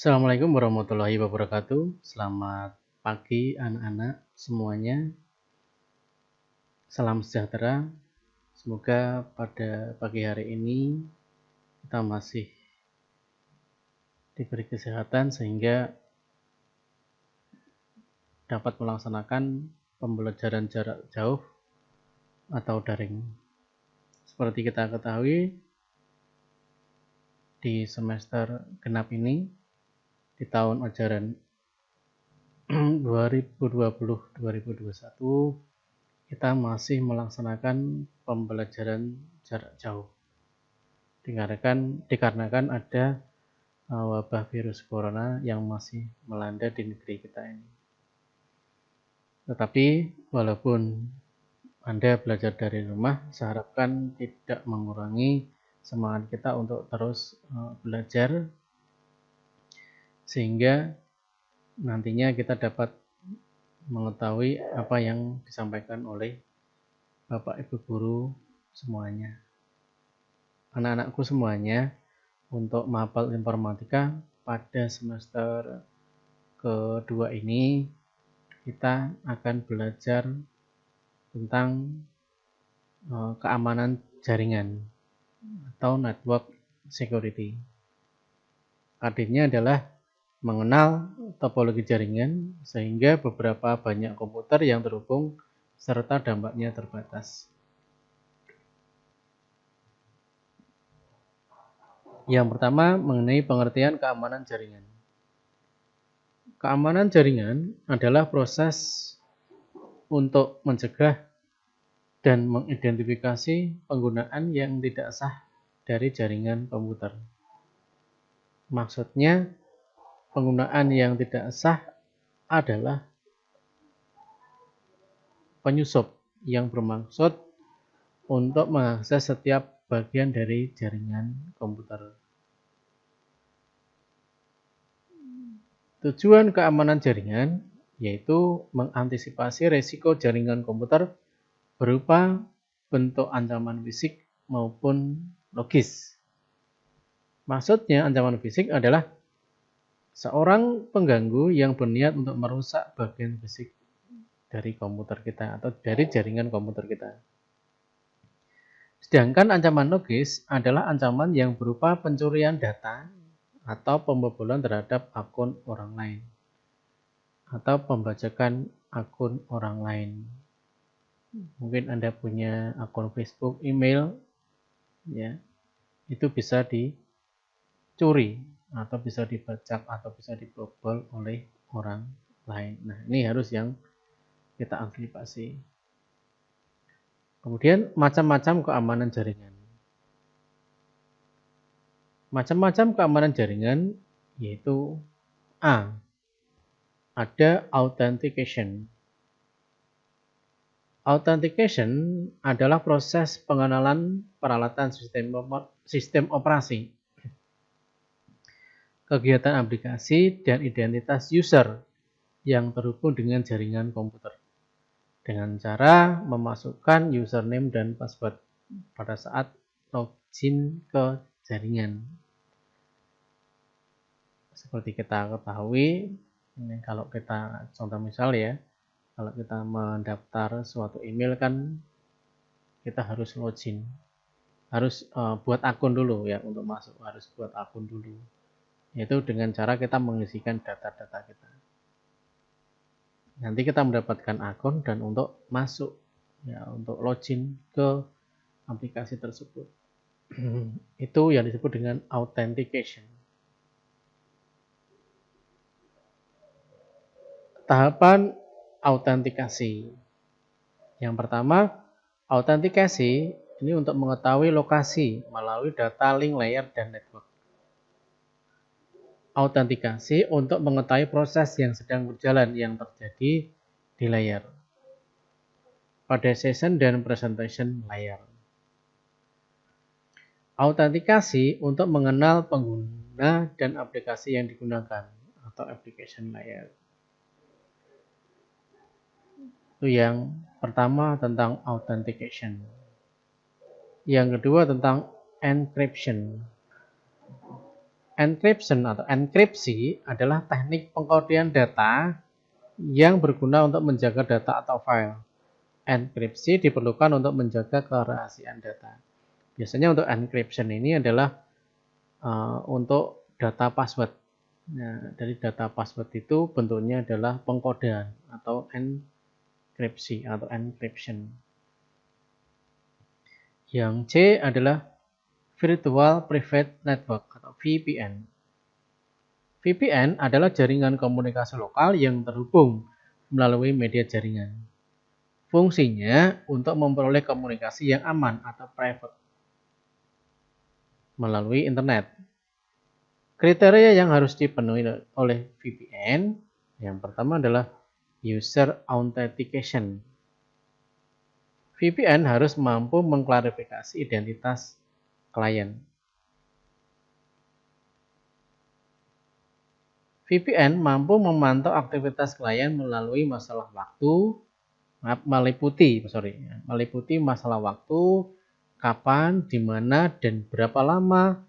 Assalamualaikum warahmatullahi wabarakatuh. Selamat pagi anak-anak semuanya. Salam sejahtera. Semoga pada pagi hari ini kita masih diberi kesehatan sehingga dapat melaksanakan pembelajaran jarak jauh atau daring. Seperti kita ketahui, di semester genap ini, di tahun ajaran 2020-2021, kita masih melaksanakan pembelajaran jarak jauh. Dikarenakan ada wabah virus corona yang masih melanda di negeri kita ini. Tetapi walaupun Anda belajar dari rumah, saya harapkan tidak mengurangi semangat kita untuk terus belajar, sehingga nantinya kita dapat mengetahui apa yang disampaikan oleh Bapak Ibu Guru semuanya. Anak-anakku semuanya, untuk mapel informatika pada semester kedua ini kita akan belajar tentang keamanan jaringan atau network security. Artinya adalah mengenal topologi jaringan sehingga beberapa banyak komputer yang terhubung serta dampaknya terbatas. Yang pertama mengenai pengertian keamanan jaringan. Keamanan jaringan adalah proses untuk mencegah dan mengidentifikasi penggunaan yang tidak sah dari jaringan komputer. Maksudnya, penggunaan yang tidak sah adalah penyusup yang bermaksud untuk mengakses setiap bagian dari jaringan komputer. Tujuan keamanan jaringan yaitu mengantisipasi risiko jaringan komputer berupa bentuk ancaman fisik maupun logis. Maksudnya ancaman fisik adalah seorang pengganggu yang berniat untuk merusak bagian fisik dari komputer kita atau dari jaringan komputer kita. Sedangkan ancaman logis adalah ancaman yang berupa pencurian data atau pembobolan terhadap akun orang lain atau pembajakan akun orang lain. Mungkin Anda punya akun Facebook, email, ya, itu bisa dicuri atau bisa dibajak atau bisa dibobol oleh orang lain. Nah, ini harus yang kita antisipasi. Kemudian macam-macam keamanan jaringan. Macam-macam keamanan jaringan yaitu A. Ada authentication. Authentication adalah proses pengenalan peralatan sistem operasi, kegiatan aplikasi, dan identitas user yang terhubung dengan jaringan komputer dengan cara memasukkan username dan password pada saat login ke jaringan. Seperti kita ketahui, ini kalau kita contoh misal ya, kalau kita mendaftar suatu email kan kita harus login, harus buat akun dulu ya, untuk masuk harus buat akun dulu, yaitu dengan cara kita mengisikan data-data kita. Nanti kita mendapatkan akun dan untuk masuk ya, untuk login ke aplikasi tersebut. Itu yang disebut dengan authentication. Tahapan autentikasi. Yang pertama, autentikasi ini untuk mengetahui lokasi melalui data link layer dan network. Autentikasi untuk mengetahui proses yang sedang berjalan yang terjadi di layer pada session dan presentation layer. Autentikasi untuk mengenal pengguna dan aplikasi yang digunakan atau application layer. Itu yang pertama tentang authentication. Yang kedua tentang encryption. Encryption atau enkripsi adalah teknik pengkodean data yang berguna untuk menjaga data atau file. Enkripsi diperlukan untuk menjaga kerahasiaan data. Biasanya untuk encryption ini adalah untuk data password. Nah, dari data password itu bentuknya adalah pengkodean atau enkripsi atau encryption. Yang C adalah Virtual Private Network atau VPN. VPN adalah jaringan komunikasi lokal yang terhubung melalui media jaringan. Fungsinya untuk memperoleh komunikasi yang aman atau private melalui internet. Kriteria yang harus dipenuhi oleh VPN yang pertama adalah user authentication. VPN harus mampu mengklarifikasi identitas klien. VPN mampu memantau aktivitas klien melalui meliputi masalah waktu, kapan, di mana, dan berapa lama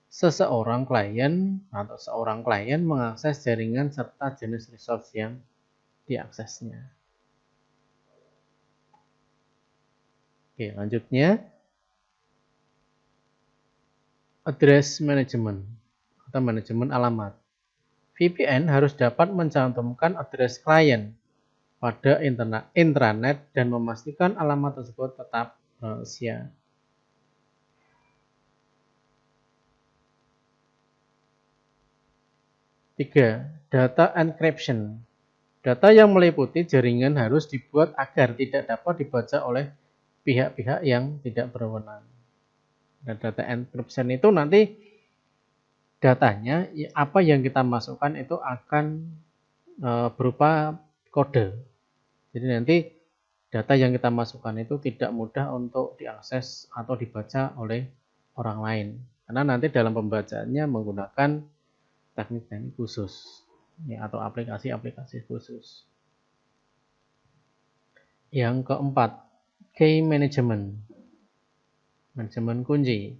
seorang klien mengakses jaringan serta jenis resource yang diaksesnya. Oke, lanjutnya address management atau manajemen alamat. VPN harus dapat mencantumkan address klien pada intranet dan memastikan alamat tersebut tetap rahasia. Tiga, data encryption. Data yang meliputi jaringan harus dibuat agar tidak dapat dibaca oleh pihak-pihak yang tidak berwenang. Dan data encryption itu nanti datanya, apa yang kita masukkan itu akan berupa kode. Jadi nanti data yang kita masukkan itu tidak mudah untuk diakses atau dibaca oleh orang lain. Karena nanti dalam pembacaannya menggunakan teknik-teknik khusus ya, atau aplikasi-aplikasi khusus. Yang keempat, key management. Manajemen kunci.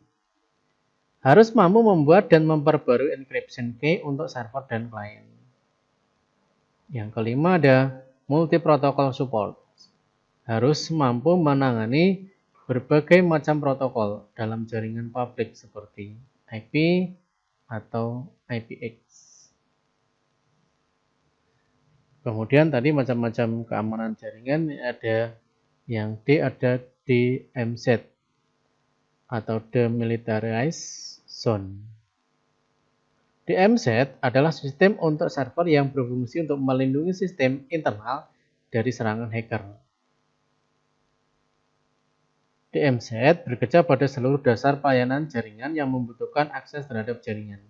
Harus mampu membuat dan memperbarui encryption key untuk server dan klien. Yang kelima ada multi-protocol support. Harus mampu menangani berbagai macam protokol dalam jaringan publik seperti IP atau IPX. Kemudian tadi macam-macam keamanan jaringan ada yang D ada DMZ atau Demilitarized Zone. DMZ adalah sistem untuk server yang berfungsi untuk melindungi sistem internal dari serangan hacker. DMZ bekerja pada seluruh dasar pelayanan jaringan yang membutuhkan akses terhadap jaringan.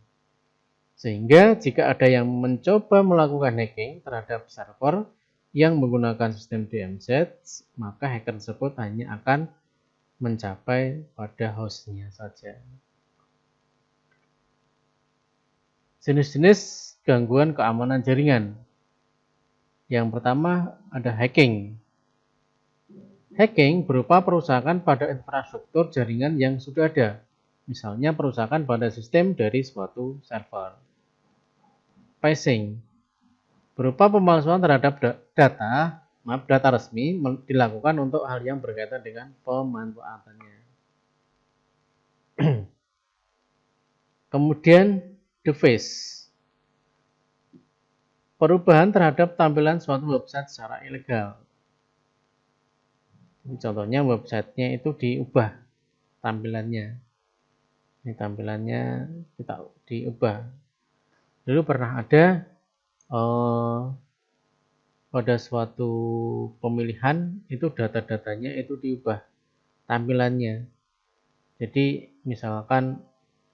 Sehingga jika ada yang mencoba melakukan hacking terhadap server yang menggunakan sistem DMZ, maka hacker tersebut hanya akan mencapai pada hostnya saja. Jenis-jenis gangguan keamanan jaringan. Yang pertama ada hacking. Hacking berupa perusakan pada infrastruktur jaringan yang sudah ada. Misalnya perusakan pada sistem dari suatu server. Phishing berupa pemalsuan terhadap data resmi dilakukan untuk hal yang berkaitan dengan pemanfaatannya. Kemudian deface, perubahan terhadap tampilan suatu website secara ilegal. Contohnya websitenya itu diubah tampilannya. Ini tampilannya kita diubah. Dulu pernah ada pada suatu pemilihan itu data-datanya itu diubah tampilannya. Jadi misalkan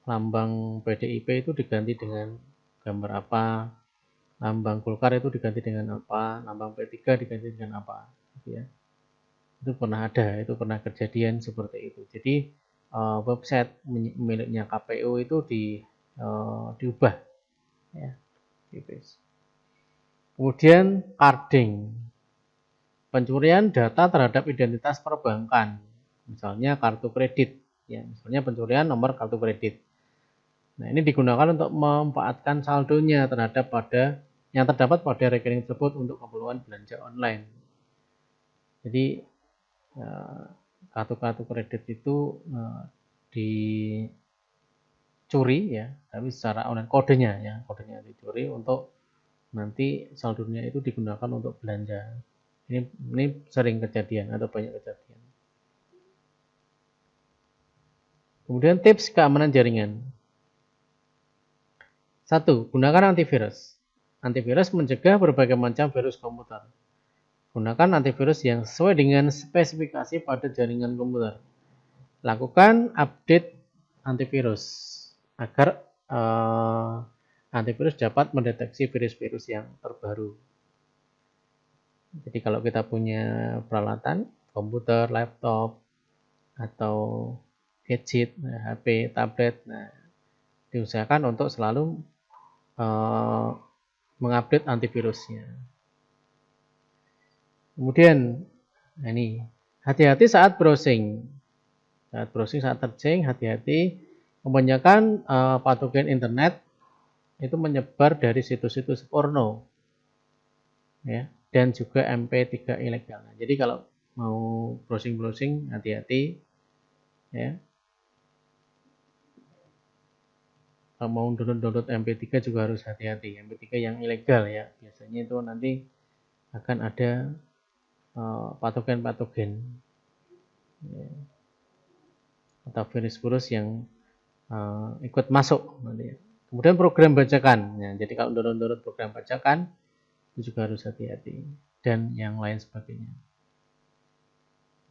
lambang PDIP itu diganti dengan gambar apa, lambang Golkar itu diganti dengan apa, lambang P3 diganti dengan apa, gitu ya. Itu pernah ada, itu pernah kejadian seperti itu. Jadi website miliknya KPU itu diubah, ya. Kemudian carding, pencurian data terhadap identitas perbankan, misalnya kartu kredit, ya, misalnya pencurian nomor kartu kredit. Nah, ini digunakan untuk memanfaatkan saldonya yang terdapat pada rekening tersebut untuk keperluan belanja online. Jadi kartu-kartu kredit itu dicuri ya, tapi secara online kodenya dicuri untuk nanti saldonya itu digunakan untuk belanja. Ini sering kejadian atau banyak kejadian. Kemudian tips keamanan jaringan. 1. Gunakan antivirus. Antivirus mencegah berbagai macam virus komputer. Gunakan antivirus yang sesuai dengan spesifikasi pada jaringan komputer. Lakukan update antivirus agar antivirus dapat mendeteksi virus-virus yang terbaru. Jadi kalau kita punya peralatan, komputer, laptop, atau gadget, HP, tablet, diusahakan untuk selalu mengupdate antivirusnya. Kemudian, ini hati-hati saat browsing. Saat searching, hati-hati. Kebanyakan patogen internet itu menyebar dari situs-situs porno, ya, dan juga MP3 ilegal. Jadi kalau mau browsing, hati-hati, ya. Kalau mau download MP3 juga harus hati-hati. MP3 yang ilegal ya, biasanya itu nanti akan ada patogen-patogen, ya, atau virus-virus yang ikut masuk nanti. Kemudian program bajakan. Ya, jadi kalau download program bajakan itu juga harus hati-hati dan yang lain sebagainya.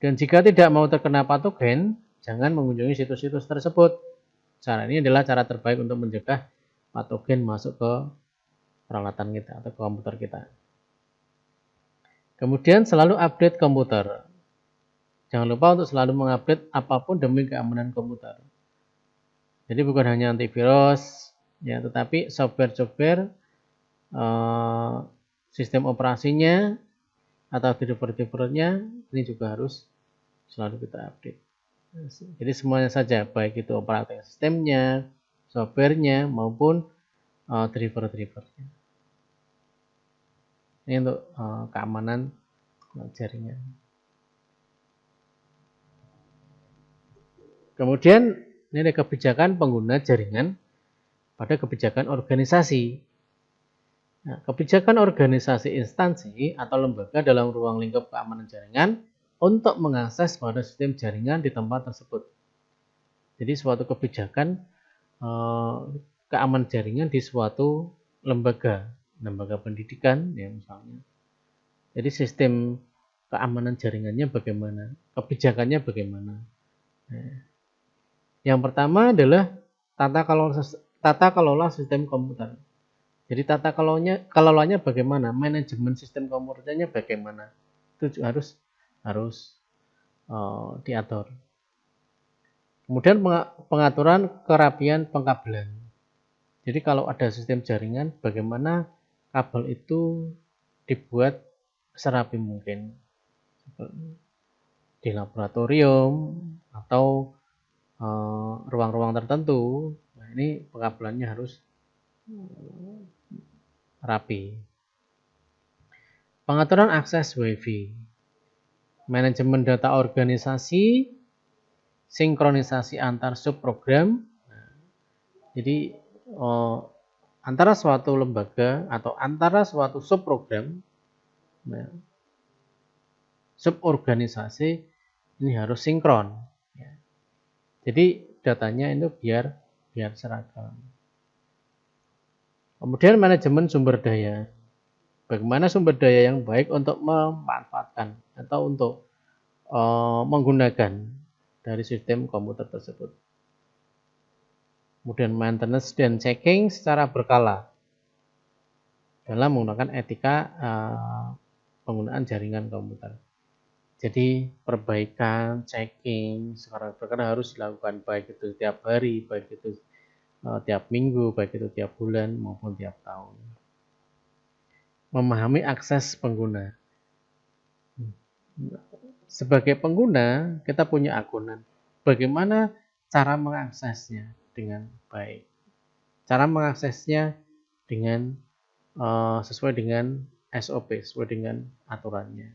Dan jika tidak mau terkena patogen, jangan mengunjungi situs-situs tersebut. Cara ini adalah cara terbaik untuk mencegah patogen masuk ke peralatan kita atau ke komputer kita. Kemudian selalu update komputer. Jangan lupa untuk selalu mengupdate apapun demi keamanan komputer. Jadi bukan hanya antivirus, ya, tetapi software-software, sistem operasinya atau driver-drivernya ini juga harus selalu kita update. Jadi semuanya saja, baik itu operating sistemnya, softwarenya maupun driver-drivernya. Ini untuk keamanan jaringan. Kemudian ini ada kebijakan pengguna jaringan pada kebijakan organisasi. Nah, kebijakan organisasi instansi atau lembaga dalam ruang lingkup keamanan jaringan untuk mengakses pada sistem jaringan di tempat tersebut. Jadi suatu kebijakan keamanan jaringan di suatu lembaga pendidikan ya misalnya. Jadi sistem keamanan jaringannya bagaimana, kebijakannya bagaimana. Nah, yang pertama adalah tata kelola sistem komputer. Jadi tata kelolanya bagaimana, manajemen sistem komputernya bagaimana, itu harus diatur. Kemudian pengaturan kerapian pengkabelan. Jadi kalau ada sistem jaringan, bagaimana kabel itu dibuat serapi mungkin di laboratorium atau ruang-ruang tertentu. Nah, ini pengkabelannya harus rapi. Pengaturan akses WiFi, manajemen data organisasi, sinkronisasi antar subprogram. Jadi antara suatu lembaga atau antara suatu subprogram, suborganisasi ini harus sinkron. Jadi datanya itu biar seragam. Kemudian manajemen sumber daya. Bagaimana sumber daya yang baik untuk memanfaatkan atau untuk menggunakan dari sistem komputer tersebut. Kemudian maintenance dan checking secara berkala dalam menggunakan etika penggunaan jaringan komputer. Jadi perbaikan, checking secara berkala harus dilakukan baik itu tiap hari, baik itu tiap minggu, baik itu tiap bulan maupun tiap tahun. Memahami akses pengguna. Sebagai pengguna, kita punya akun. Bagaimana cara mengaksesnya dengan baik? Cara mengaksesnya dengan sesuai dengan SOP, sesuai dengan aturannya.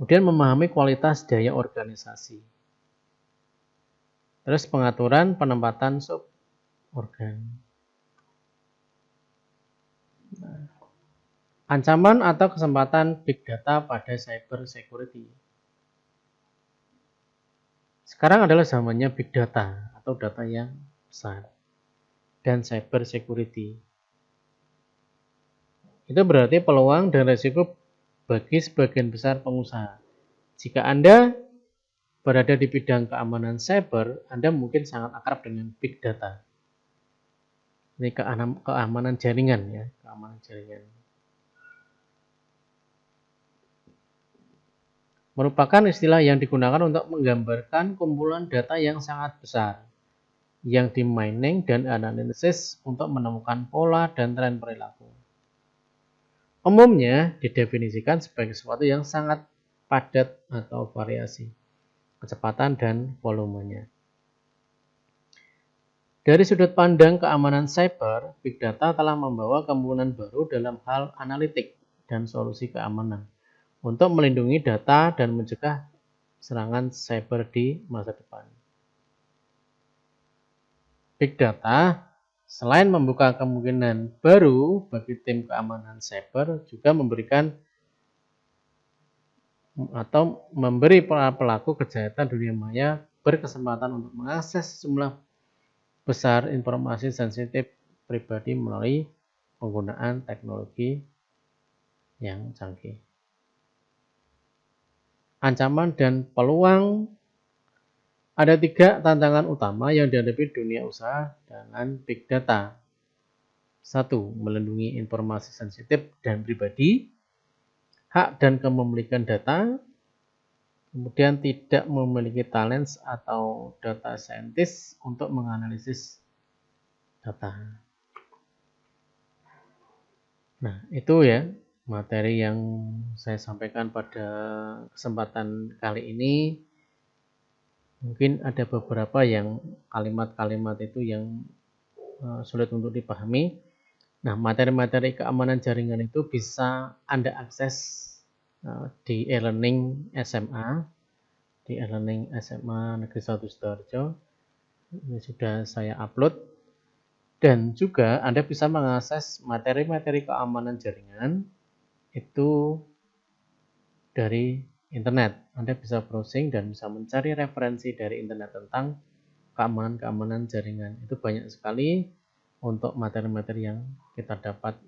Kemudian memahami kualitas daya organisasi. Terus pengaturan penempatan sub-organ. Ancaman atau kesempatan big data pada cyber security. Sekarang adalah zamannya big data atau data yang besar dan cyber security. Itu berarti peluang dan resiko bagi sebagian besar pengusaha. Jika Anda berada di bidang keamanan cyber, Anda mungkin sangat akrab dengan big data. Ini keamanan jaringan ya, keamanan jaringan. Merupakan istilah yang digunakan untuk menggambarkan kumpulan data yang sangat besar yang di-mining dan analisis untuk menemukan pola dan tren perilaku. Umumnya didefinisikan sebagai sesuatu yang sangat padat atau variasi, kecepatan dan volumenya. Dari sudut pandang keamanan cyber, big data telah membawa kemungkinan baru dalam hal analitik dan solusi keamanan untuk melindungi data dan mencegah serangan cyber di masa depan. Big data selain membuka kemungkinan baru bagi tim keamanan cyber, juga memberi para pelaku kejahatan dunia maya berkesempatan untuk mengakses sejumlah besar informasi sensitif pribadi melalui penggunaan teknologi yang canggih. Ancaman dan peluang. Ada 3 tantangan utama yang dihadapi dunia usaha dengan big data. 1. Melindungi informasi sensitif dan pribadi, hak dan kepemilikan data, kemudian tidak memiliki talent atau data scientist untuk menganalisis data. Nah, itu ya materi yang saya sampaikan pada kesempatan kali ini. Mungkin ada beberapa yang kalimat-kalimat itu yang sulit untuk dipahami. Nah, materi-materi keamanan jaringan itu bisa Anda akses di e-learning SMA, di e-learning SMA Negeri 1 Sidoarjo. Ini sudah saya upload. Dan juga Anda bisa mengakses materi-materi keamanan jaringan itu dari internet. Anda bisa browsing dan bisa mencari referensi dari internet tentang keamanan jaringan. Itu banyak sekali untuk materi-materi yang kita dapatkan.